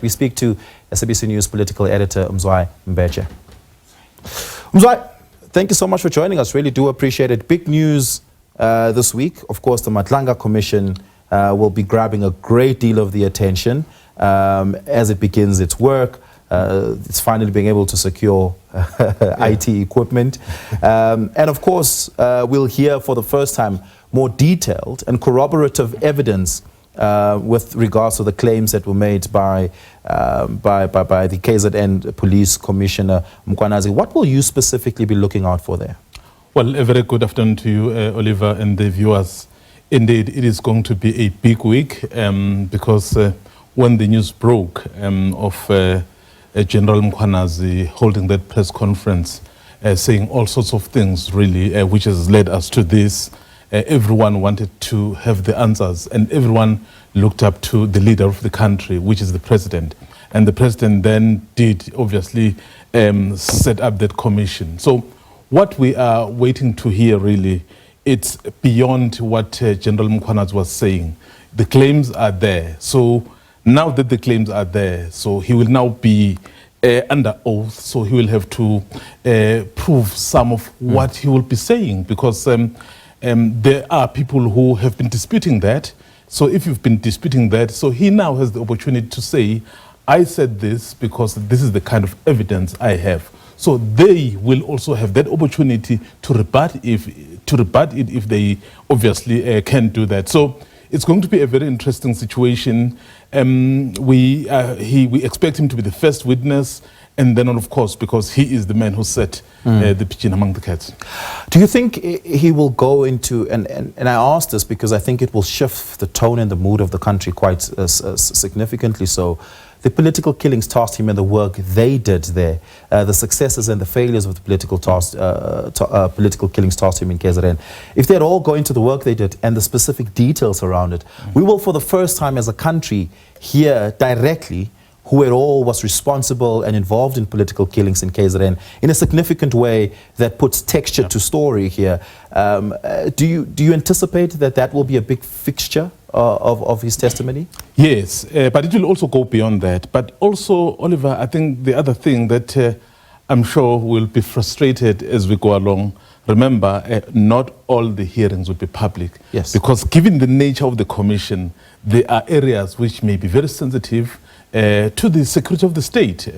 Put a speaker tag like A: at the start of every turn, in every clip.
A: We speak to SABC News Political Editor Mzwandile Mbeje. Mzwandile, thank you so much for joining us. Really do appreciate it. Big news this week. Of course, the Matlanga Commission will be grabbing a great deal of the attention as it begins its work. It's finally being able to secure IT equipment. And of course, we'll hear for the first time more detailed and corroborative evidence with regards to the claims that were made by the KZN Police Commissioner Mkwanazi. What will you specifically be looking out for there?
B: Well, a very good afternoon to you, Oliver, and the viewers. Indeed, it is going to be a big week because when the news broke of General Mkwanazi holding that press conference, saying all sorts of things, really, which has led us to this. Everyone wanted to have the answers, and everyone looked up to the leader of the country, which is the president. And the president then did, obviously, set up that commission. So what we are waiting to hear, really, it's beyond what General Mkwanazi was saying. The claims are there. So now that the claims are there, so he will now be under oath, so he will have to prove some of what he will be saying, because there are people who have been disputing that. So if you've been disputing that, so he now has the opportunity to say, I said this because this is the kind of evidence I have. So they will also have that opportunity to rebut it if they obviously can do that. So it's going to be a very interesting situation. We expect him to be the first witness, and then, of course, because he is the man who set the pigeon among the cats.
A: Do you think he will go into, and I ask this because I think it will shift the tone and the mood of the country quite significantly so, the political killings tasked him and the work they did there, the successes and the failures of the political killings tasked him in KZN. If they'd all go into the work they did and the specific details around it, we will for the first time as a country hear directly who at all was responsible and involved in political killings in KZN in a significant way that puts texture to story here. Do you anticipate that that will be a big fixture of his testimony?
B: Yes, but it will also go beyond that. But also, Oliver, I think the other thing that I'm sure will be frustrated as we go along, remember, not all the hearings will be public.
A: Yes.
B: Because given the nature of the commission, there are areas which may be very sensitive to the security of the state.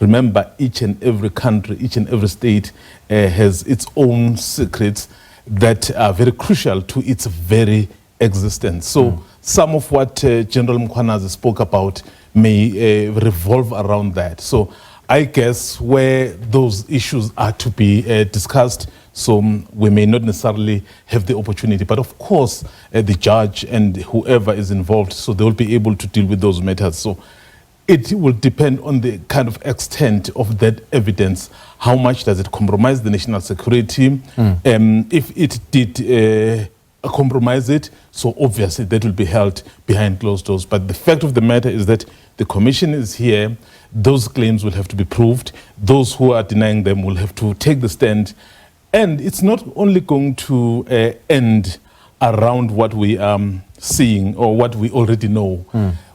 B: Remember, each and every country, each and every state has its own secrets that are very crucial to its very existence. So some of what General Mkwanazi spoke about may revolve around that. So I guess where those issues are to be discussed, so we may not necessarily have the opportunity, but of course the judge and whoever is involved, so they will be able to deal with those matters. So it will depend on the kind of extent of that evidence. How much does it compromise the national security? If it did compromise it, so obviously that will be held behind closed doors. But the fact of the matter is that the commission is here. Those claims will have to be proved. Those who are denying them will have to take the stand. And it's not only going to end around what we are seeing or what we already know.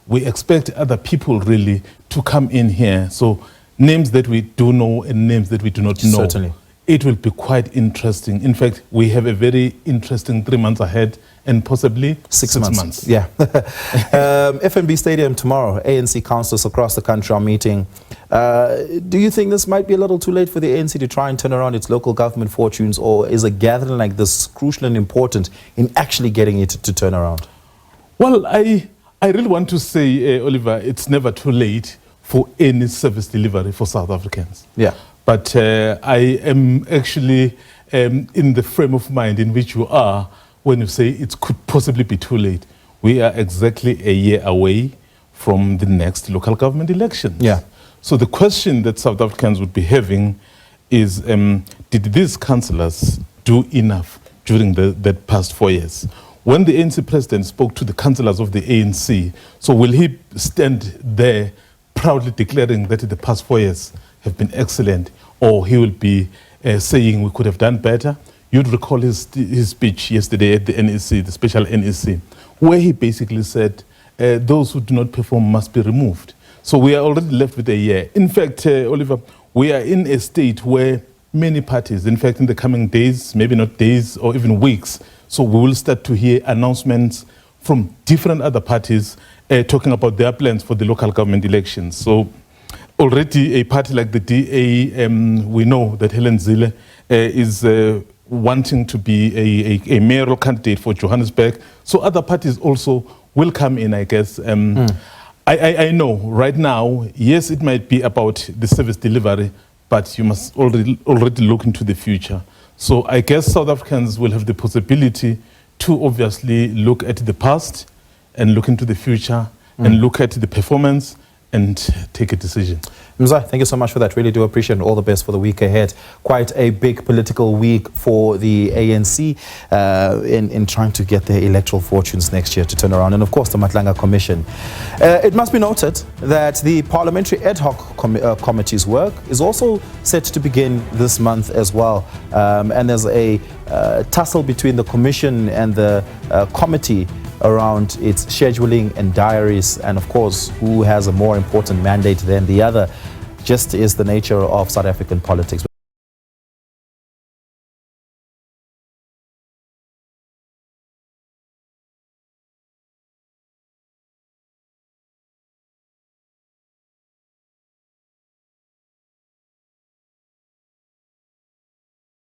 B: We expect other people really to come in here. So names that we do know and names that we do not know.
A: Certainly.
B: It will be quite interesting. In fact, we have a very interesting 3 months ahead and possibly six months.
A: Yeah. FNB Stadium tomorrow, ANC councillors across the country are meeting. Do you think this might be a little too late for the ANC to try and turn around its local government fortunes, or is a gathering like this crucial and important in actually getting it to turn around?
B: Well, I really want to say, Oliver, it's never too late for any service delivery for South Africans.
A: Yeah.
B: But I am actually in the frame of mind in which you are when you say it could possibly be too late. We are exactly a year away from the next local government elections.
A: Yeah.
B: So the question that South Africans would be having is, did these councillors do enough during that past 4 years? When the ANC president spoke to the councillors of the ANC, so will he stand there proudly declaring that the past 4 years have been excellent, or he will be saying we could have done better? You'd recall his speech yesterday at the NEC, the special NEC, where he basically said those who do not perform must be removed. So we are already left with a year. In fact, Oliver, we are in a state where many parties, in fact, in the coming days, maybe not days or even weeks, so we will start to hear announcements from different other parties talking about their plans for the local government elections. So already a party like the DA, we know that Helen Zille is wanting to be a mayoral candidate for Johannesburg. So other parties also will come in, I guess. I know right now, yes, it might be about the service delivery, but you must already look into the future. So I guess South Africans will have the possibility to obviously look at the past and look into the future and look at the performance and take a decision.
A: Mzwa, thank you so much for that. Really do appreciate it. All the best for the week ahead. Quite a big political week for the ANC in trying to get their electoral fortunes next year to turn around. And of course, the Matlanga Commission. It must be noted that the Parliamentary Ad Hoc Committee's work is also set to begin this month as well. And there's a tussle between the Commission and the committee around its scheduling and diaries, and of course, who has a more important mandate than the other, just is the nature of South African politics.